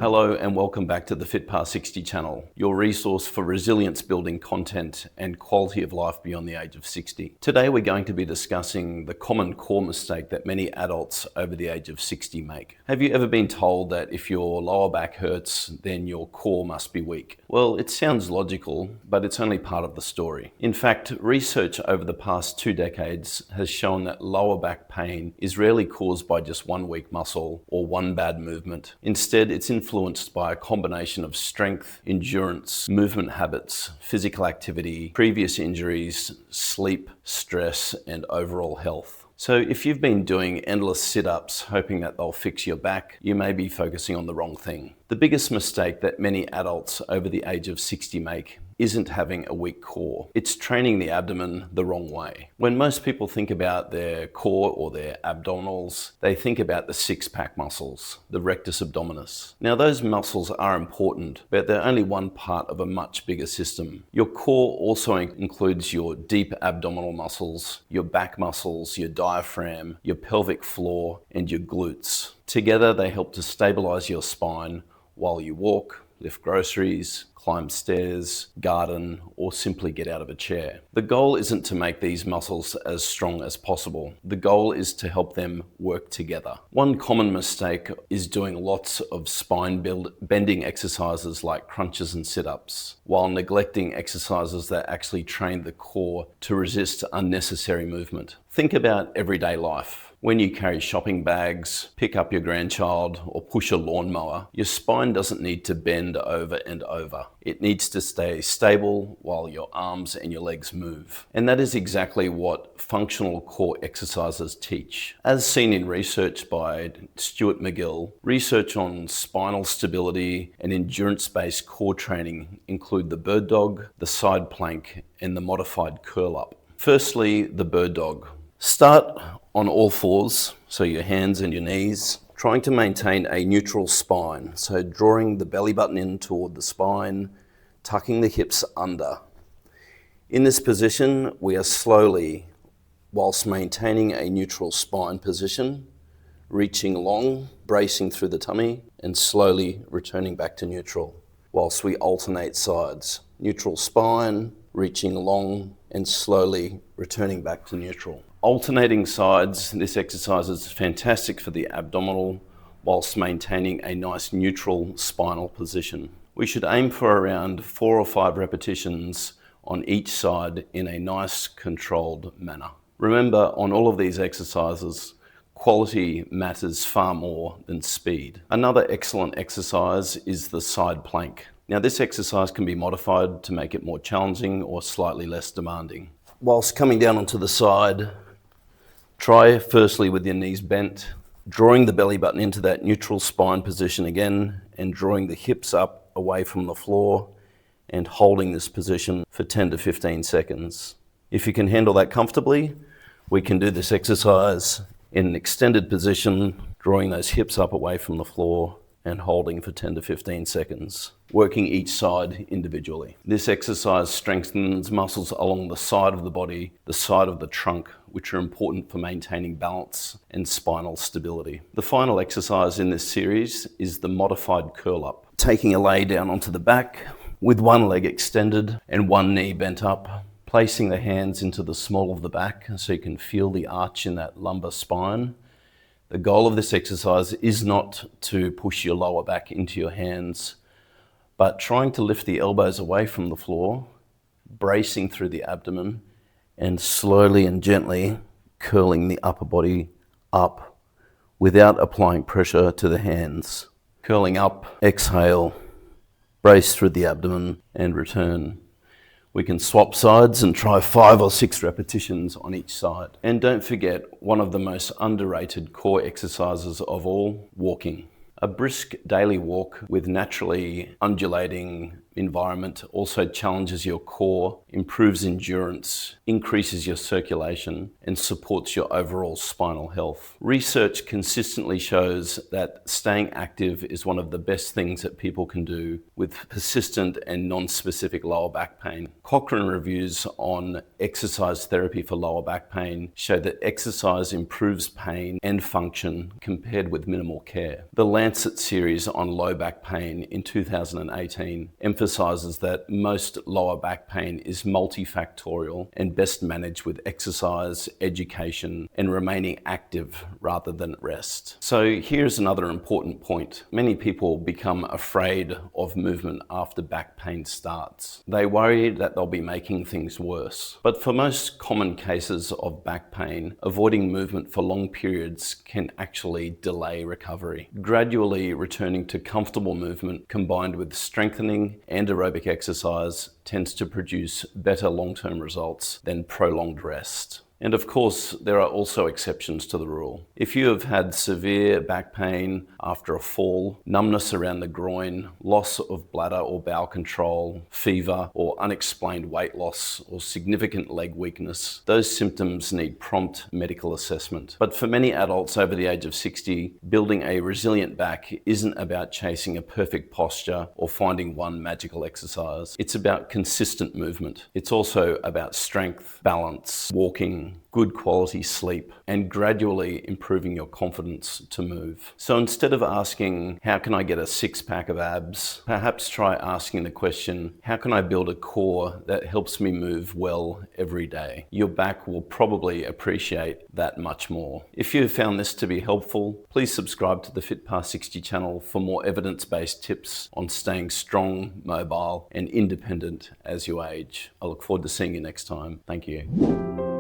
Hello and welcome back to the FitPast60 channel, your resource for resilience building content and quality of life beyond the age of 60. Today we're going to be discussing the common core mistake that many adults over the age of 60 make. Have you ever been told that if your lower back hurts, then your core must be weak? Well, it sounds logical, but it's only part of the story. In fact, research over the past 2 decades has shown that lower back pain is rarely caused by just one weak muscle or one bad movement. Instead, it's influenced by a combination of strength, endurance, movement habits, physical activity, previous injuries, sleep, stress, and overall health. So if you've been doing endless sit-ups hoping that they'll fix your back, you may be focusing on the wrong thing. The biggest mistake that many adults over the age of 60 make isn't having a weak core. It's training the abdomen the wrong way. When most people think about their core or their abdominals, they think about the six-pack muscles, the rectus abdominis. Now those muscles are important, but they're only one part of a much bigger system. Your core also includes your deep abdominal muscles, your back muscles, your diaphragm, your pelvic floor, and your glutes. Together they help to stabilize your spine while you walk, lift groceries, climb stairs, garden, or simply get out of a chair. The goal isn't to make these muscles as strong as possible. The goal is to help them work together. One common mistake is doing lots of spine bending exercises like crunches and sit-ups, while neglecting exercises that actually train the core to resist unnecessary movement. Think about everyday life. When you carry shopping bags, pick up your grandchild, or push a lawnmower, your spine doesn't need to bend over and over. It needs to stay stable while your arms and your legs move. And that is exactly what functional core exercises teach. As seen in research by Stuart McGill, research on spinal stability and endurance-based core training include the bird dog, the side plank, and the modified curl up. Firstly, the bird dog. Start on all fours, so your hands and your knees, trying to maintain a neutral spine. So drawing the belly button in toward the spine, tucking the hips under. In this position, we are slowly, whilst maintaining a neutral spine position, reaching long, bracing through the tummy, and slowly returning back to neutral, whilst we alternate sides. Neutral spine, reaching long, and slowly returning back to neutral. Alternating sides, this exercise is fantastic for the abdominal whilst maintaining a nice neutral spinal position. We should aim for around 4 or 5 repetitions on each side in a nice controlled manner. Remember, on all of these exercises, quality matters far more than speed. Another excellent exercise is the side plank. Now this exercise can be modified to make it more challenging or slightly less demanding. Whilst coming down onto the side, try firstly with your knees bent, drawing the belly button into that neutral spine position again, and drawing the hips up away from the floor and holding this position for 10 to 15 seconds. If you can handle that comfortably, we can do this exercise in an extended position, drawing those hips up away from the floor and holding for 10 to 15 seconds, working each side individually. This exercise strengthens muscles along the side of the body, the side of the trunk, which are important for maintaining balance and spinal stability. The final exercise in this series is the modified curl up. Taking a lay down onto the back with one leg extended and one knee bent up, placing the hands into the small of the back so you can feel the arch in that lumbar spine. The goal of this exercise is not to push your lower back into your hands, but trying to lift the elbows away from the floor, bracing through the abdomen, and slowly and gently curling the upper body up without applying pressure to the hands. Curling up, exhale, brace through the abdomen, and return. We can swap sides and try 5 or 6 repetitions on each side. And don't forget, one of the most underrated core exercises of all, walking. A brisk daily walk with naturally undulating environment also challenges your core, improves endurance, increases your circulation, and supports your overall spinal health. Research consistently shows that staying active is one of the best things that people can do with persistent and non-specific lower back pain. Cochrane reviews on exercise therapy for lower back pain show that exercise improves pain and function compared with minimal care. The Lancet series on low back pain in 2018 emphasizes that most lower back pain is multifactorial and best managed with exercise, education, and remaining active rather than rest. So here's another important point. Many people become afraid of movement after back pain starts. They worry that they'll be making things worse. But for most common cases of back pain, avoiding movement for long periods can actually delay recovery. Gradually returning to comfortable movement combined with strengthening and aerobic exercise tends to produce better long-term results than prolonged rest. And of course, there are also exceptions to the rule. If you have had severe back pain after a fall, numbness around the groin, loss of bladder or bowel control, fever, or unexplained weight loss or significant leg weakness, those symptoms need prompt medical assessment. But for many adults over the age of 60, building a resilient back isn't about chasing a perfect posture or finding one magical exercise. It's about consistent movement. It's also about strength, balance, walking, good quality sleep, and gradually improving your confidence to move. So instead of asking, how can I get a six-pack of abs? Perhaps try asking the question, how can I build a core that helps me move well every day? Your back will probably appreciate that much more. If you have found this to be helpful, please subscribe to the Fit Past 60 channel for more evidence-based tips on staying strong, mobile, and independent as you age. I look forward to seeing you next time. Thank you.